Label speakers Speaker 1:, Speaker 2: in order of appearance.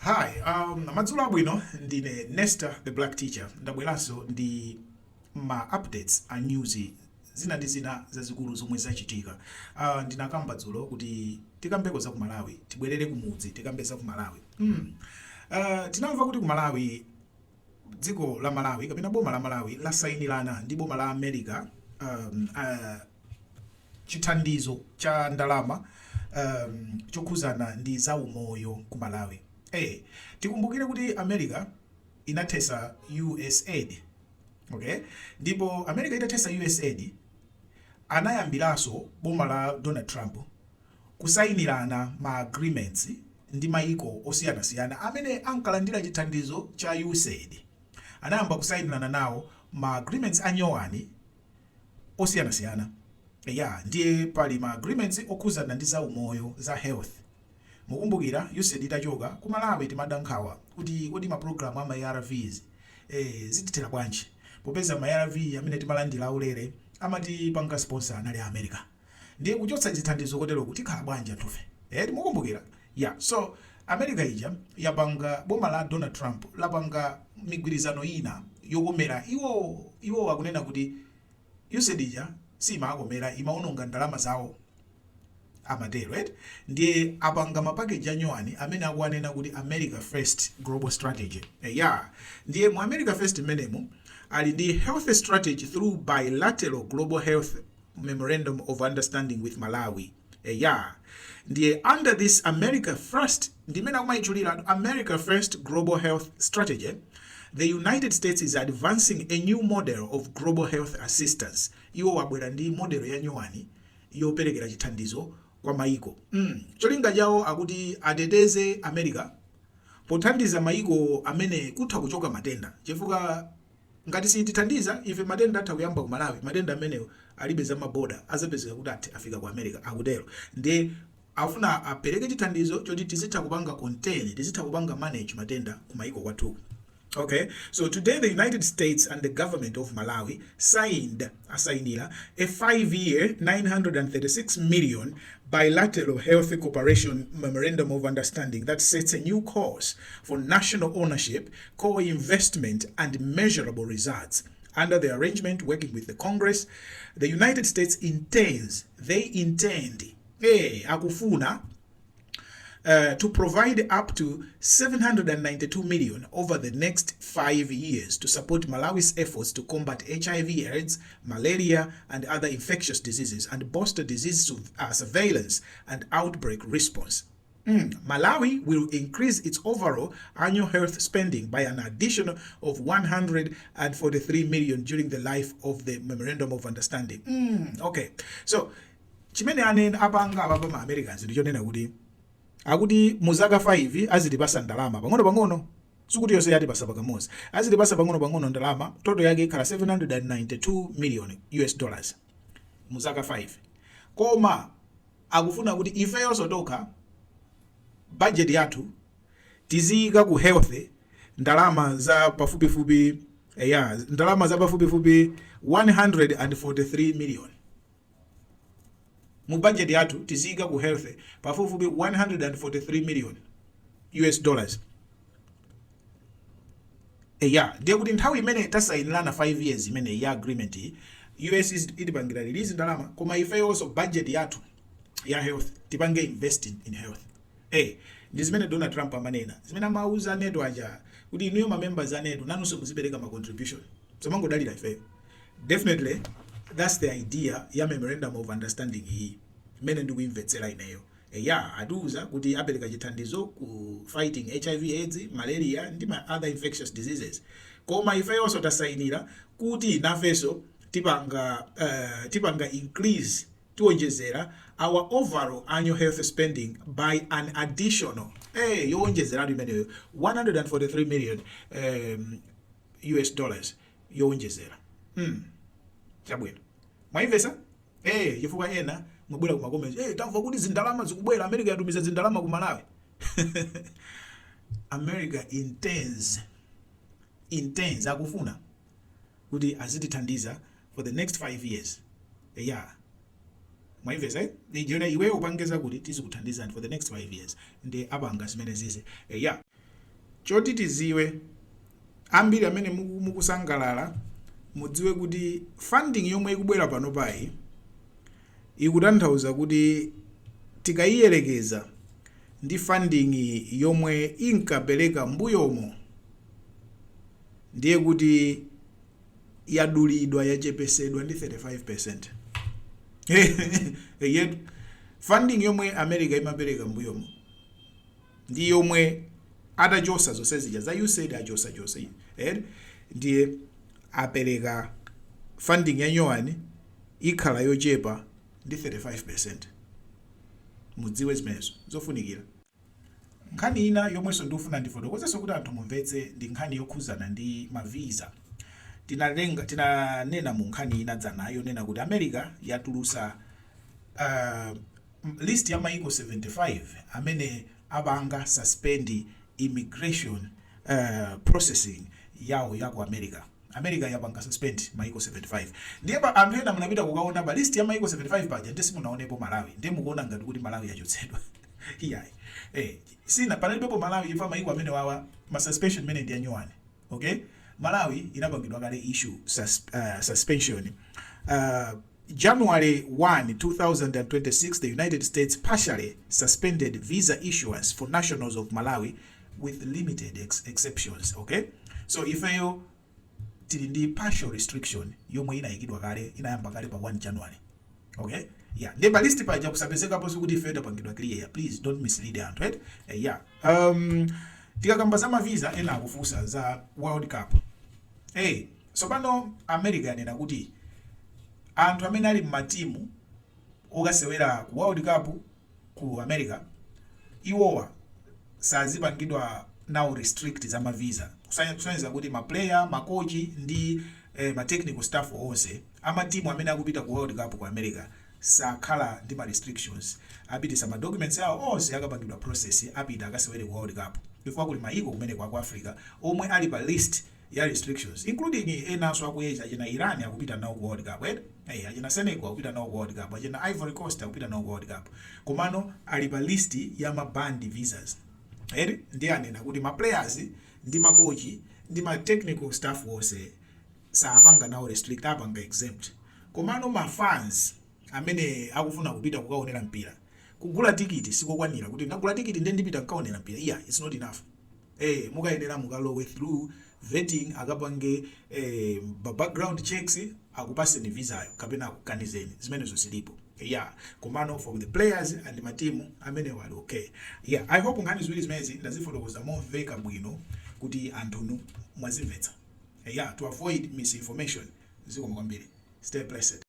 Speaker 1: Hi, madzulo abwino ndine Nesta the Black Teacher. Ndabweranso ndi ma updates a news zina ndi zina zazikulu zomwe zachitika. Ndinakamba dzulo kuti tikambeko za ku Malawi, tibwerere kumudzi tikambe za ku Malawi. Tinamva kuti ku Malawi, dziko la Malawi kapena boma la Malawi lasayinirana ndi boma la America chithandizo cha ndalama chokhuzana ndi Zaumoyo ku Malawi. Tikumbukire kuti America inathesa USAID. Okay? Ndipo America itathesa USAID, anayambiranso boma la Donald Trump kusayinirana ma agreements ndi maiko osiyanasiyana amene ankalandira chithandizo cha USAID. Anayamba kusayinirana nawo ma agreements anyowani osiyanasiyana. Ndiye pali ma agreements okhuzana ndi Zaumoyo za health. Mukumbukira USAID itachoka ku Malawi timadankhawa kuti kodi ma program ama ARVs zitithera bwanji, popeza ma ARV amene timalandira ulere amatipanga sponsor anali America. Ndiye kuchotsa chithandizo kotero kuti khala bwanji anthufe. Mukumbukira? So America ija yapanga boma la Donald Trump lapanga migwirizano ina yokomera iwo akunena kuti USAID ija simakomera imaononga ndalama zawo amatero, right? Ndiye apanga mapackage anyowani amene akuanena kuti America First Global Strategy. Ndiye mu America First menemu ali ndi health strategy through Bilateral Global Health Memorandum of Understanding with Malawi. Ndiye under this America First, ndimene akumayichulira America First Global Health Strategy, the United States is advancing a new model of global health assistance. Iwo wabwera ndi model yanyowani yoperekera chithandizo kwa maiko. Cholinga jawo akuti ateteze America pothandiza maiko amene kutha kuchoka matenda. Chifukwa ngati sitithandiza ife matenda atha kuyamba ku Malawi, matenda amenewo alibe za maboda azapezeka kuti afika ku America akutero. Ndiye afuna apereke chithandizo choti tizitha kupanga contain, tizitha kupanga manage matenda ku maiko kwathu. Okay, so today the United States and the government of Malawi signed a 5-year, 936 million bilateral health cooperation memorandum of understanding that sets a new course for national ownership, co-investment, and measurable results. Under the arrangement, working with the Congress, the United States akufuna to provide up to 792 million over the next 5 years to support Malawi's efforts to combat HIV/AIDS, malaria, and other infectious diseases and bolster disease surveillance and outbreak response. Malawi will increase its overall annual health spending by an addition of 143 million during the life of the Memorandum of Understanding. Okay, so chimene anene apanga ababa ma Americans ndichonena kuti akuti muzaka 5 azilipasa ndalama pang'ono sikuti yonse yatipasa pakamozi, azilipasa pang'ono ndalama, toto yake ikhala 792 million US dollars muzaka 5. Koma akufuna kuti ife yonso tokha budget yathu tiziyika ku health ndalama za pafupifupi 143 million. Mu budget yathu tiziyika ku health pafupifupi 143 million US dollars. Ndiye kuti nthawi imene tasayinirana 5 years imene ya agreement US itipangira release ndalama, koma ife yonso budget yathu ya health tipange investing in health. Ndi zimene Donald Trump amanena, zimene amauza neto aja kuti inuyo ma members anetu nanunso muzipereka ma contribution samangodalira ife. Definitely that's the idea ya memorandum of understanding hii imene ndikuimvetsera ineyo. Atiuza kuti apereka chithandizo ku fighting HIV/AIDS, malaria ndi ma other infectious diseases. Koma ife yonso tasayinira kuti nafeso tipanga increase, tiwonjezera our overall annual health spending by an additional yowonjezera imeneyo 143 million US dollars yowonjezera. Chabwino mwaimvesa chifukwa ena mwabwera kuma comments tamva kuti zindalama zikubwera, America yatumiza zindalama ku Malawi. America intends akufuna kuti azitithandiza for the next 5 years. mwaimvesa ndiona iwe upangeza kuti tizikuthandizani for the next 5 years ndi apanga zimene zize choti tiziwe ambiri amene mukusangalala mudziwe kuti funding yomwe ikubwera pano payi ikutanthauza kuti tikayiyelekeza ndi funding yomwe inkapereka mbuyomo ndiye kuti yadulidwa yachepesedwa ndi 35%. Yetu funding yomwe America imapereka mbuyomo ndi yomwe atachosa zonse zija za USAID achosa ndiye apereka funding ya nyowani ikhala yochepa ndi 35%. Mudziwe zimenezo zofunikira. Nkhani ina yomwenso ndikufuna ndifotokozenso kuti anthu mumvetse ndi nkhani yokhuzana ndi mavisa. Tinanena mu nkhani ina dzanayo nena kuti America yatulusa list ya maiko 75 amene abanga suspend immigration processing yawo ya ku America yapanga suspend maiko 75. Ndiye anthu ena munapita kukaona ba list ya maiko 75 paja ndesi munaonepo Malawi. Ndiye mukuona ngati kuti Malawi yachotsedwa. Iyayi. Sina panalipo Malawi ifa maiko amene wawa ma suspension mene ndiye nyowani. Okay? Malawi inapangidwa kale issue suspension. January 1, 2026, the United States partially suspended visa issuance for nationals of Malawi with limited exceptions. Okay? So if you tili partial restriction yomwe inayikidwa kale inayamba kale pa 1 January. Okay? Yeah. Ndeba list paja kusapezeka poso kuti feda pangidwa clear. Please don't mislead anthu, right? Yeah. Tikakamba za visa ena akufusa za World Cup. So pano America yanena kuti anthu amene ali mmatimu okasewera ku World Cup ku America iwowa sazipangidwa now restrict za visa. Kusanyeza kuti ma player, ma coach ndi ma technical staff onse amatimu amene akupita ku World Cup ku America sakhala ndi ma restrictions. Apitisa ma documents yawo onse akapangidwa process apita akasewere ku World Cup. Before kuli maiko kumene kwa Africa omwe ali pa list ya restrictions including enaso akuyeja ajena Iran akupita nawo ku World Cup, ajena Senegal akupita nawo ku World Cup, ajena Ivory Coast akupita nawo ku World Cup. Komano ali pa list ya ma banned visas. Ndiye anena kuti ma players ndi ma coach ndi ma technical staff wose saapanga nawo restrict apanga exempt. Komano ma fans amene akufuna kupita kukaonera mpira kugula tikiti sikokwanira kuti ndagula tikiti ndiye ndipita kukaonera mpira. Yeah, it's not enough. Mukayenera mukalowe through vetting akapange background checks akupase ni visa yo kapena akukanizeni zimenezo zilipo. Yeah, komano for the players and my team amene wali okay. Yeah, I hope ngani ziwiri zimezi ndazifotokoza momveka bwino kuti anthu mwazimvetsa. Yeah, to avoid misinformation ziko mkwambiri. Stay blessed.